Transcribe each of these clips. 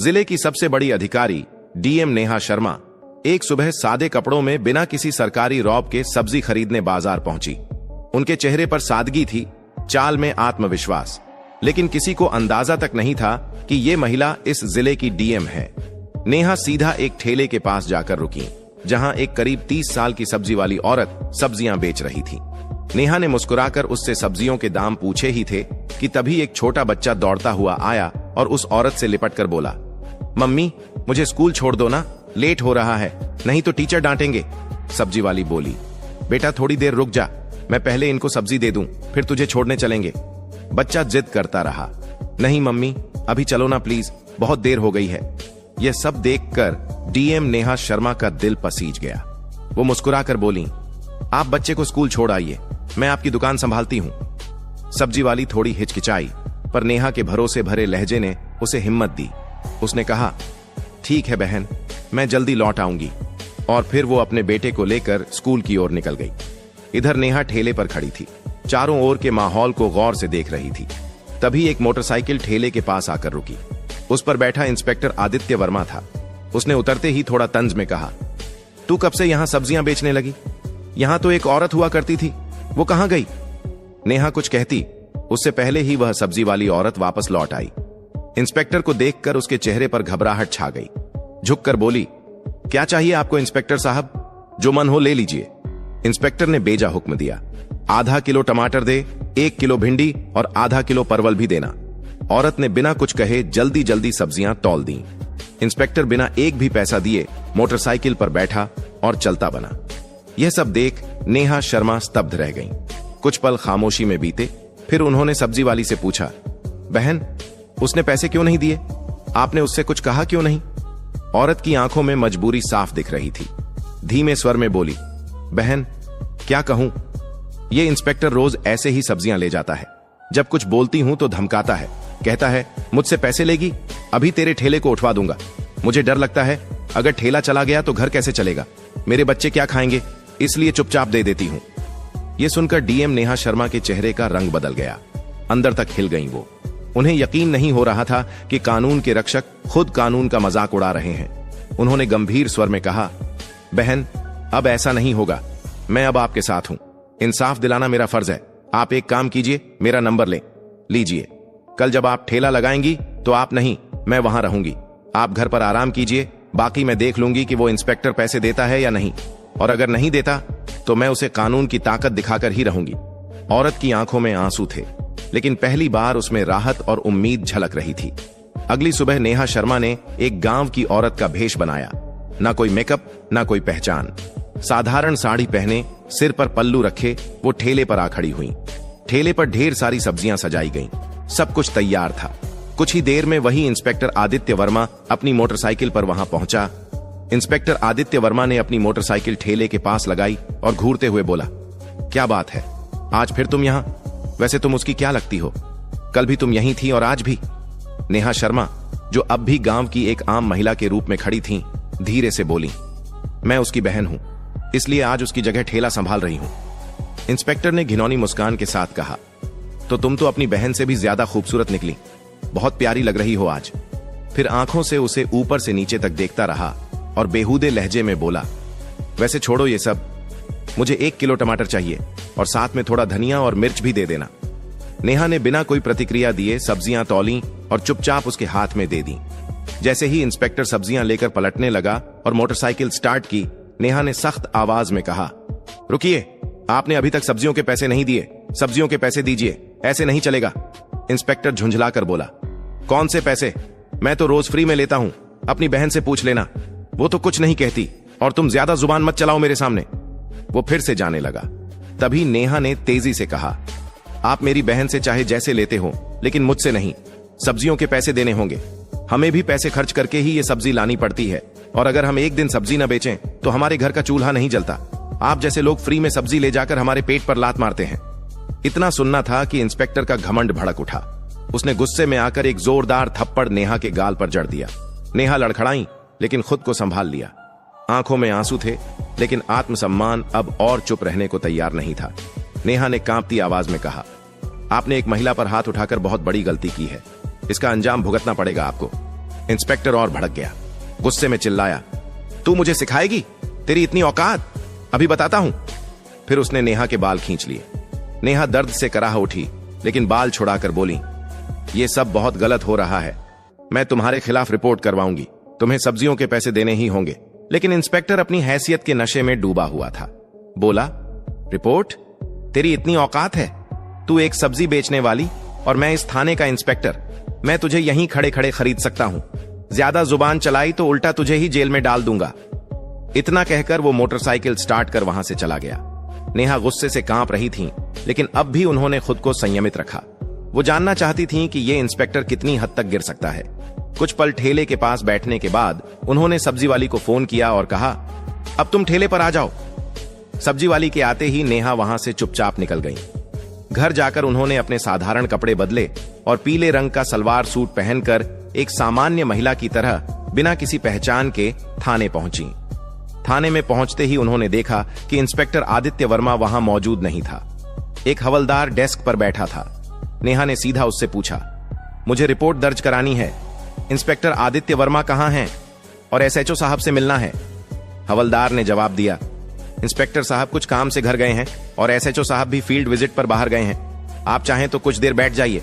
जिले की सबसे बड़ी अधिकारी डीएम नेहा शर्मा एक सुबह सादे कपड़ों में बिना किसी सरकारी रौब के सब्जी खरीदने बाजार पहुंची। उनके चेहरे पर सादगी थी, चाल में आत्मविश्वास, लेकिन किसी को अंदाजा तक नहीं था कि ये महिला इस जिले की डीएम है। नेहा सीधा एक ठेले के पास जाकर रुकी, जहां एक करीब 30 साल की सब्जी वाली औरत सब्जियां बेच रही थी। नेहा ने मुस्कुराकर उससे सब्जियों के दाम पूछे ही थे कि तभी एक छोटा बच्चा दौड़ता हुआ आया और उस औरत से लिपट कर बोला, मम्मी मुझे स्कूल छोड़ दो ना, लेट हो रहा है, नहीं तो टीचर डांटेंगे। सब्जी वाली बोली, बेटा थोड़ी देर रुक जा, मैं पहले इनको सब्जी दे दूं, फिर तुझे छोड़ने चलेंगे। बच्चा जिद करता रहा, नहीं मम्मी अभी चलो ना प्लीज, बहुत देर हो गई है। यह सब देखकर डीएम नेहा शर्मा का दिल पसीज गया। वो मुस्कुराकर बोली, आप बच्चे को स्कूल छोड़ आइए, मैं आपकी दुकान संभालती हूं। सब्जी वाली थोड़ी हिचकिचाई, पर नेहा के भरोसे भरे लहजे ने उसे हिम्मत दी। उसने कहा, ठीक है बहन, मैं जल्दी लौट आऊंगी। और फिर वो अपने बेटे को लेकर स्कूल की ओर निकल गई। इधर नेहा ठेले पर खड़ी थी, चारों ओर के माहौल को गौर से देख रही थी। तभी एक मोटरसाइकिल ठेले के पास आकर रुकी। उस पर बैठा इंस्पेक्टर आदित्य वर्मा था। उसने उतरते ही थोड़ा तंज में कहा, तू कब से यहां सब्जियां बेचने लगी? यहां तो एक औरत हुआ करती थी, वो कहां गई? नेहा कुछ कहती, उससे पहले ही वह सब्जी वाली औरत वापस लौट आई। इंस्पेक्टर को देखकर उसके चेहरे पर घबराहट छा गई। झुककर बोली, क्या चाहिए आपको इंस्पेक्टर साहब? जो मन हो ले लीजिए। इंस्पेक्टर ने बेजा हुक्म दिया, आधा किलो टमाटर दे, 1 किलो भिंडी और आधा किलो परवल भी देना। औरत ने बिना कुछ कहे जल्दी जल्दी सब्जियां तौल दी। इंस्पेक्टर बिना एक भी पैसा दिए मोटरसाइकिल पर बैठा और चलता बना। यह सब देख नेहा शर्मा स्तब्ध रह गईं। कुछ पल खामोशी में बीते, फिर उन्होंने सब्जी वाली से पूछा, बहन उसने पैसे क्यों नहीं दिए? आपने उससे कुछ कहा क्यों नहीं? औरत की आंखों में मजबूरी साफ दिख रही थी। धीमे स्वर में बोली, बहन क्या कहूं, ये इंस्पेक्टर रोज ऐसे ही सब्जियां ले जाता है। जब कुछ बोलती हूं तो धमकाता है, कहता है मुझसे पैसे लेगी, अभी तेरे ठेले को उठवा दूंगा। मुझे डर लगता है, अगर ठेला चला गया तो घर कैसे चलेगा, मेरे बच्चे क्या खाएंगे, इसलिए चुपचाप दे देती हूं। यह सुनकर डीएम नेहा शर्मा के चेहरे का रंग बदल गया। अंदर तक हिल गईं वो। उन्हें यकीन नहीं हो रहा था कि कानून के रक्षक खुद कानून का मजाक उड़ा रहे हैं। उन्होंने गंभीर स्वर में कहा, बहन अब ऐसा नहीं होगा, मैं अब आपके साथ हूं। इंसाफ दिलाना मेरा फर्ज है। आप एक काम कीजिए, मेरा नंबर लीजिए। कल जब आप ठेला लगाएंगी तो आप नहीं, मैं वहां रहूंगी। आप घर पर आराम कीजिए, बाकी मैं देख लूंगी कि वो इंस्पेक्टर पैसे देता है या नहीं, और अगर नहीं देता तो मैं उसे कानून की ताकत दिखाकर ही रहूंगी। औरत की आंखों में आंसू थे, लेकिन पहली बार उसमें राहत और उम्मीद झलक रही थी। अगली सुबह नेहा शर्मा ने एक गांव की औरत का भेष बनाया। ना कोई मेकअप, ना कोई पहचान। साधारण साड़ी पहने, सिर पर पल्लू रखे वो ठेले पर आ खड़ी हुई। ठेले पर ढेर सारी सब्जियां सजाई गईं। सब कुछ तैयार था। कुछ ही देर में वही इंस्पेक्टर आदित्य वर्मा अपनी मोटरसाइकिल पर वहां पहुंचा। इंस्पेक्टर आदित्य वर्मा ने अपनी मोटरसाइकिल ठेले के पास लगाई और घूरते हुए बोला, क्या बात है, आज फिर तुम यहां? वैसे तुम उसकी क्या लगती हो? कल भी तुम यहीं थी और आज भी? नेहा शर्मा, जो अब भी गांव की एक आम महिला के रूप में खड़ी थीं, धीरे से बोली, मैं उसकी बहन हूं, इसलिए आज उसकी जगह ठेला संभाल रही हूं। इंस्पेक्टर ने घिनौनी मुस्कान के साथ कहा, तो तुम तो अपनी बहन से भी ज्यादा खूबसूरत निकली, बहुत प्यारी लग रही हो आज। फिर आंखों से उसे ऊपर से नीचे तक देखता रहा और बेहूदे लहजे में बोला, वैसे छोड़ो ये सब, मुझे 1 किलो टमाटर चाहिए और साथ में थोड़ा धनिया और मिर्च भी दे देना। नेहा ने बिना कोई प्रतिक्रिया दिए सब्जियां तौली और चुपचाप उसके हाथ में दे दी। जैसे ही इंस्पेक्टर सब्जियां लेकर पलटने लगा और मोटरसाइकिल स्टार्ट की, नेहा ने सख्त आवाज में कहा, रुकिए, आपने अभी तक सब्जियों के पैसे नहीं दिए, सब्जियों के पैसे दीजिए, ऐसे नहीं चलेगा। इंस्पेक्टर झुंझलाकर बोला, कौन से पैसे? मैं तो रोज फ्री में लेता हूं, अपनी बहन से पूछ लेना, वो तो कुछ नहीं कहती, और तुम ज्यादा जुबान मत चलाओ मेरे सामने। वो फिर से जाने लगा। तभी नेहा ने तेजी से कहा, आप मेरी बहन से चाहे जैसे लेते हो, लेकिन मुझसे नहीं। सब्जियों के पैसे देने होंगे, हमें भी पैसे खर्च करके ही ये सब्जी लानी पड़ती है, और अगर हम एक दिन सब्जी न बेचें तो हमारे घर का चूल्हा नहीं जलता। आप जैसे लोग फ्री में सब्जी ले जाकर हमारे पेट पर लात मारते हैं। इतना सुनना था कि इंस्पेक्टर का घमंड भड़क उठा। उसने गुस्से में आकर एक जोरदार थप्पड़ नेहा के गाल पर जड़ दिया। नेहा लड़खड़ाई, लेकिन खुद को संभाल लिया। आंखों में आंसू थे, लेकिन आत्मसम्मान अब और चुप रहने को तैयार नहीं था। नेहा ने कांपती आवाज में कहा, आपने एक महिला पर हाथ उठाकर बहुत बड़ी गलती की है, इसका अंजाम भुगतना पड़ेगा आपको। इंस्पेक्टर और भड़क गया, गुस्से में चिल्लाया, तू मुझे सिखाएगी? तेरी इतनी औकात? अभी बताता हूं। फिर उसने नेहा के बाल खींच लिए। नेहा दर्द से कराह उठी, लेकिन बाल छुड़ाकर बोली, ये सब बहुत गलत हो रहा है। मैं तुम्हारे खिलाफ रिपोर्ट करवाऊंगी। तुम्हें सब्जियों के पैसे देने ही होंगे। लेकिन इंस्पेक्टर अपनी हैसियत के नशे में डूबा हुआ था। बोला, रिपोर्ट? तेरी इतनी औकात है? तू एक सब्जी बेचने वाली और मैं इस थाने का इंस्पेक्टर। मैं तुझे यहीं खड़े खड़े खरीद सकता हूं। ज्यादा जुबान चलाई तो उल्टा तुझे ही जेल में डाल दूंगा। इतना कहकर वो मोटरसाइकिल स्टार्ट कर वहां से चला गया। नेहा गुस्से से कांप रही थीं, लेकिन अब भी उन्होंने खुद को संयमित रखा। वो जानना चाहती थीं कि ये इंस्पेक्टर कितनी हद तक गिर सकता है। कुछ पल ठेले के पास बैठने के बाद उन्होंने सब्जी वाली को फोन किया और कहा, अब तुम ठेले पर आ जाओ। सब्जी वाली के आते ही नेहा वहां से चुपचाप निकल गईं। घर जाकर उन्होंने अपने साधारण कपड़े बदले और पीले रंग का सलवार सूट पहनकर एक सामान्य महिला की तरह बिना किसी पहचान के थाने पहुंची। थाने में पहुंचते ही उन्होंने देखा कि इंस्पेक्टर आदित्य वर्मा वहां मौजूद नहीं था। एक हवलदार डेस्क पर बैठा था। नेहा ने सीधा उससे पूछा, मुझे रिपोर्ट दर्ज करानी है। इंस्पेक्टर आदित्य वर्मा कहां हैं? और एसएचओ साहब से मिलना है। हवलदार ने जवाब दिया, इंस्पेक्टर साहब कुछ काम से घर गए हैं और एसएचओ साहब भी फील्ड विजिट पर बाहर गए हैं। आप चाहें तो कुछ देर बैठ जाइए।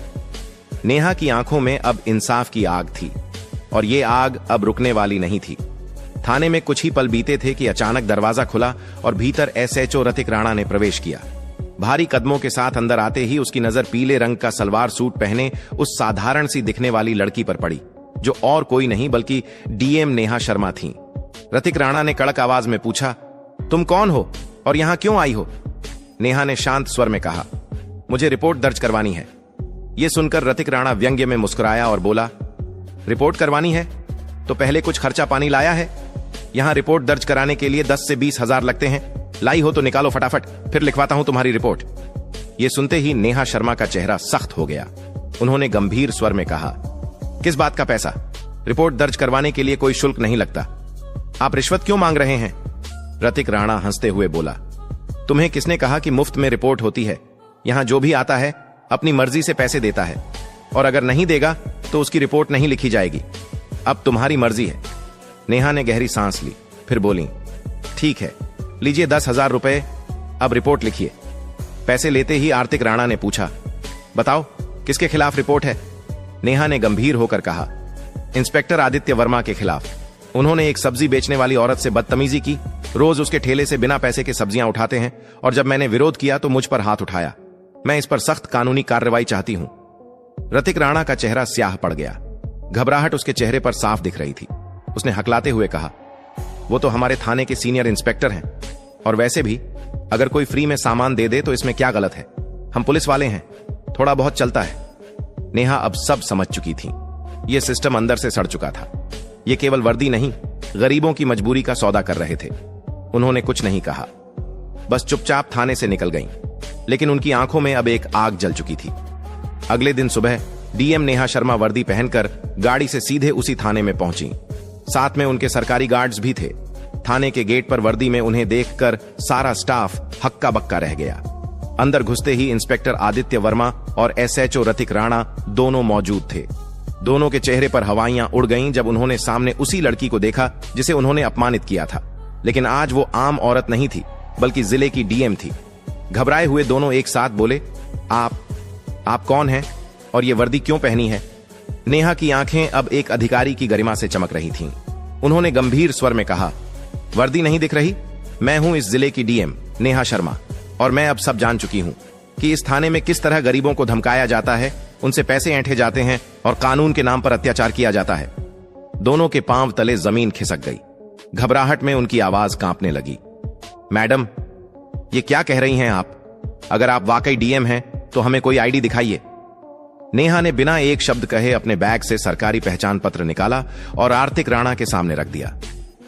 नेहा की आंखों में अब इंसाफ की आग थी और ये आग अब रुकने वाली नहीं थी। थाने में कुछ ही पल बीते थे कि अचानक दरवाजा खुला और भीतर एसएचओ रतिक राणा ने प्रवेश किया। भारी कदमों के साथ अंदर आते ही उसकी नजर पीले रंग का सलवार सूट पहने उस साधारण सी दिखने वाली लड़की पर पड़ी, जो और कोई नहीं बल्कि डीएम नेहा शर्मा थीं। रतिक राणा ने कड़क आवाज में पूछा, तुम कौन हो और यहां क्यों आई हो? नेहा ने शांत स्वर में कहा, मुझे रिपोर्ट दर्ज करवानी है। यह सुनकर रतिक राणा व्यंग्य में मुस्कुराया और बोला, रिपोर्ट करवानी है तो पहले कुछ खर्चा पानी लाया है? यहां रिपोर्ट दर्ज कराने के लिए 10 से 20 हजार लगते हैं। लाई हो तो निकालो फटाफट, फिर लिखवाता हूं तुम्हारी रिपोर्ट। यह सुनते ही नेहा शर्मा का चेहरा सख्त हो गया। उन्होंने गंभीर स्वर में कहा, किस बात का पैसा? रिपोर्ट दर्ज करवाने के लिए कोई शुल्क नहीं लगता। आप रिश्वत क्यों मांग रहे हैं? रतिक राणा हंसते हुए बोला, तुम्हें किसने कहा कि मुफ्त में रिपोर्ट होती है? यहां जो भी आता है अपनी मर्जी से पैसे देता है और अगर नहीं देगा तो उसकी रिपोर्ट नहीं लिखी जाएगी। अब तुम्हारी मर्जी है। नेहा ने गहरी सांस ली, फिर बोली, ठीक है, लीजिए 10,000 रुपए, अब रिपोर्ट लिखिए। पैसे लेते ही आर्तिक राणा ने पूछा, बताओ किसके खिलाफ रिपोर्ट है? नेहा ने गंभीर होकर कहा, इंस्पेक्टर आदित्य वर्मा के खिलाफ। उन्होंने एक सब्जी बेचने वाली औरत से बदतमीजी की। रोज उसके ठेले से बिना पैसे के सब्जियां उठाते हैं और जब मैंने विरोध किया तो मुझ पर हाथ उठाया। मैं इस पर सख्त कानूनी कार्रवाई चाहती हूं। रतिक राणा का चेहरा स्याह पड़ गया। घबराहट उसके चेहरे पर साफ दिख रही थी। उसने हकलाते हुए कहा, वो तो हमारे थाने के सीनियर इंस्पेक्टर हैं और वैसे भी अगर कोई फ्री में सामान दे दे तो इसमें क्या गलत है? हम पुलिस वाले हैं, थोड़ा बहुत चलता है। नेहा अब सब समझ चुकी थी। यह सिस्टम अंदर से सड़ चुका था। ये केवल वर्दी नहीं, गरीबों की मजबूरी का सौदा कर रहे थे। उन्होंने कुछ नहीं कहा, बस चुपचाप थाने से निकल गईं। लेकिन उनकी आंखों में अब एक आग जल चुकी थी। अगले दिन सुबह डीएम नेहा शर्मा वर्दी पहनकर गाड़ी से सीधे उसी थाने में पहुंची। साथ में उनके सरकारी गार्ड्स भी थे। थाने के गेट पर वर्दी में उन्हें देखकर सारा स्टाफ हक्का बक्का रह गया। अंदर घुसते ही इंस्पेक्टर आदित्य वर्मा और एसएचओ रतिक राणा दोनों मौजूद थे। दोनों के चेहरे पर हवाइयां उड़ गईं जब उन्होंने सामने उसी लड़की को देखा जिसे उन्होंने अपमानित किया था। लेकिन आज वो आम औरत नहीं थी, बल्कि जिले की डीएम थी। घबराए हुए दोनों एक साथ बोले, आप कौन हैं और ये वर्दी क्यों पहनी है? नेहा की आंखें अब एक अधिकारी की गरिमा से चमक रही थीं। उन्होंने गंभीर स्वर में कहा, वर्दी नहीं दिख रही? मैं हूं इस जिले की डीएम नेहा शर्मा और मैं अब सब जान चुकी हूं कि इस थाने में किस तरह गरीबों को धमकाया जाता है, उनसे पैसे ऐंठे जाते हैं और कानून के नाम पर अत्याचार किया जाता है। दोनों के पांव तले जमीन खिसक गई। घबराहट में उनकी आवाज कांपने लगी। मैडम, ये क्या कह रही हैं आप? अगर आप वाकई डीएम हैं तो हमें कोई आईडी दिखाइए। नेहा ने बिना एक शब्द कहे अपने बैग से सरकारी पहचान पत्र निकाला और आर्तिक राणा के सामने रख दिया।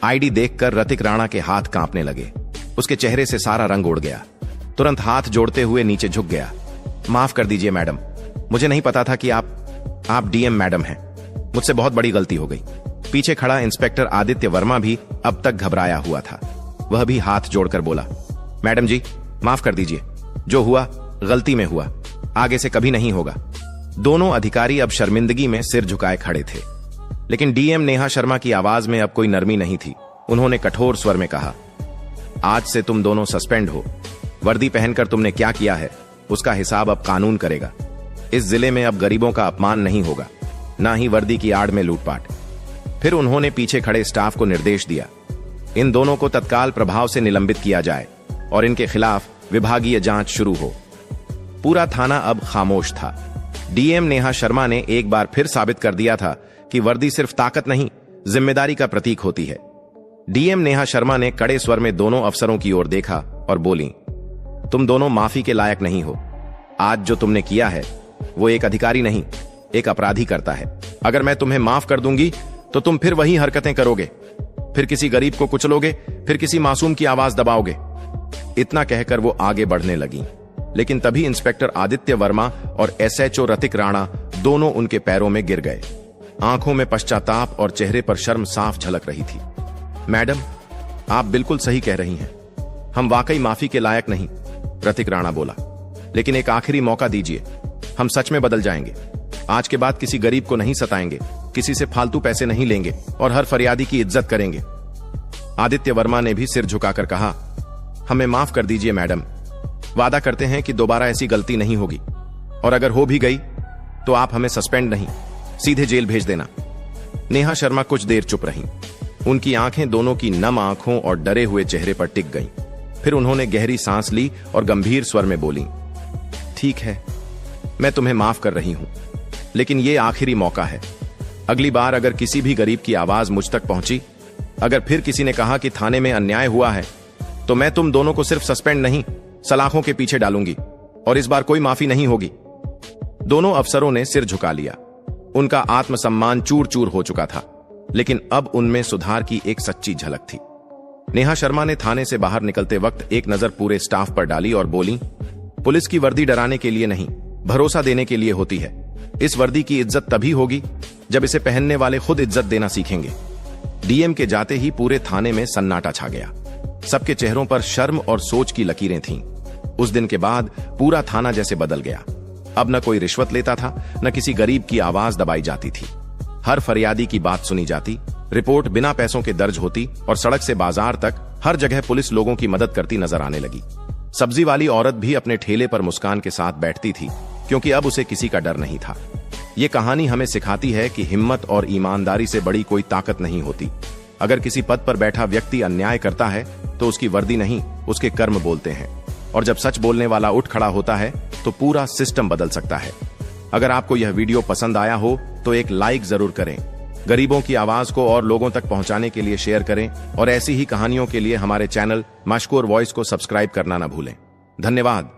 आईडी देखकर रतिक राणा के हाथ कांपने लगे। उसके चेहरे से सारा रंग उड़ गया। तुरंत हाथ जोड़ते हुए नीचे झुक गया। माफ कर दीजिए मैडम, मुझे नहीं पता था कि आप डीएम मैडम हैं। मुझसे बहुत बड़ी गलती हो गई। पीछे खड़ा इंस्पेक्टर आदित्य वर्मा भी अब तक घबराया हुआ था। वह भी हाथ जोड़कर बोला, मैडम जी माफ कर दीजिए, जो हुआ गलती में हुआ, आगे से कभी नहीं होगा। दोनों अधिकारी अब शर्मिंदगी में सिर झुकाए खड़े थे। लेकिन डीएम नेहा शर्मा की आवाज में अब कोई नरमी नहीं थी। उन्होंने कठोर स्वर में कहा, आज से तुम दोनों सस्पेंड हो। वर्दी पहनकर तुमने क्या किया है उसका हिसाब अब कानून करेगा। इस जिले में अब गरीबों का अपमान नहीं होगा, ना ही वर्दी की आड़ में लूटपाट। फिर उन्होंने पीछे खड़े स्टाफ को निर्देश दिया, इन दोनों को तत्काल प्रभाव से निलंबित किया जाए और इनके खिलाफ विभागीय जांच शुरू हो। पूरा थाना अब खामोश था। डीएम नेहा शर्मा ने एक बार फिर साबित कर दिया था कि वर्दी सिर्फ ताकत नहीं, जिम्मेदारी का प्रतीक होती है। डीएम नेहा शर्मा ने कड़े स्वर में दोनों अफसरों की ओर देखा और बोली, तुम दोनों माफी के लायक नहीं हो। आज जो तुमने किया है वो एक अधिकारी नहीं, एक अपराधी करता है। अगर मैं तुम्हें माफ कर दूंगी तो तुम फिर वही हरकतें करोगे, फिर किसी गरीब को कुचलोगे, फिर किसी मासूम की आवाज दबाओगे। इतना कहकर वो आगे बढ़ने लगी, लेकिन तभी इंस्पेक्टर आदित्य वर्मा और एसएचओ रतिक राणा दोनों उनके पैरों में गिर गए। आंखों में पश्चाताप और चेहरे पर शर्म साफ झलक रही थी। मैडम, आप बिल्कुल सही कह रही हैं, हम वाकई माफी के लायक नहीं, रतिक राणा बोला। लेकिन एक आखिरी मौका दीजिए, हम सच में बदल जाएंगे। आज के बाद किसी गरीब को नहीं सताएंगे, किसी से फालतू पैसे नहीं लेंगे और हर फरियादी की इज्जत करेंगे। आदित्य वर्मा ने भी सिर झुकाकर कहा, हमें माफ कर दीजिए मैडम, वादा करते हैं कि दोबारा ऐसी गलती नहीं होगी, और अगर हो भी गई तो आप हमें सस्पेंड नहीं, सीधे जेल भेज देना। नेहा शर्मा कुछ देर चुप रहीं। उनकी आंखें दोनों की नम आंखों और डरे हुए चेहरे पर टिक गईं। फिर उन्होंने गहरी सांस ली और गंभीर स्वर में बोली, ठीक है, मैं तुम्हें माफ कर रही हूं, लेकिन ये आखिरी मौका है। अगली बार अगर किसी भी गरीब की आवाज मुझ तक पहुंची, अगर फिर किसी ने कहा कि थाने में अन्याय हुआ है, तो मैं तुम दोनों को सिर्फ सस्पेंड नहीं, सलाखों के पीछे डालूंगी, और इस बार कोई माफी नहीं होगी। दोनों अफसरों ने सिर झुका लिया। उनका आत्मसम्मान चूर चूर हो चुका था, लेकिन अब उनमें सुधार की एक सच्ची झलक थी। नेहा शर्मा ने थाने से बाहर निकलते वक्त एक नजर पूरे स्टाफ पर डाली और बोली, पुलिस की वर्दी डराने के लिए नहीं, भरोसा देने के लिए होती है। इस वर्दी की इज्जत तभी होगी जब इसे पहनने वाले खुद इज्जत देना सीखेंगे। डीएम के जाते ही पूरे थाने में सन्नाटा छा गया। सबके चेहरों पर शर्म और सोच की लकीरें थीं। उस दिन के बाद पूरा थाना जैसे बदल गया। अब न कोई रिश्वत लेता था, न किसी गरीब की आवाज दबाई जाती थी। हर फरियादी की बात सुनी जाती, रिपोर्ट बिना पैसों के दर्ज होती और सड़क से बाजार तक हर जगह पुलिस लोगों की मदद करती नजर आने लगी। सब्जी वाली औरत भी अपने ठेले पर मुस्कान के साथ बैठती थी, क्योंकि अब उसे किसी का डर नहीं था। ये कहानी हमें सिखाती है कि हिम्मत और ईमानदारी से बड़ी कोई ताकत नहीं होती। अगर किसी पद पर बैठा व्यक्ति अन्याय करता है तो उसकी वर्दी नहीं, उसके कर्म बोलते हैं, और जब सच बोलने वाला उठ खड़ा होता है तो पूरा सिस्टम बदल सकता है। अगर आपको यह वीडियो पसंद आया हो तो एक लाइक जरूर करें, गरीबों की आवाज को और लोगों तक पहुंचाने के लिए शेयर करें, और ऐसी ही कहानियों के लिए हमारे चैनल मशकूर वॉइस को सब्सक्राइब करना न भूलें। धन्यवाद।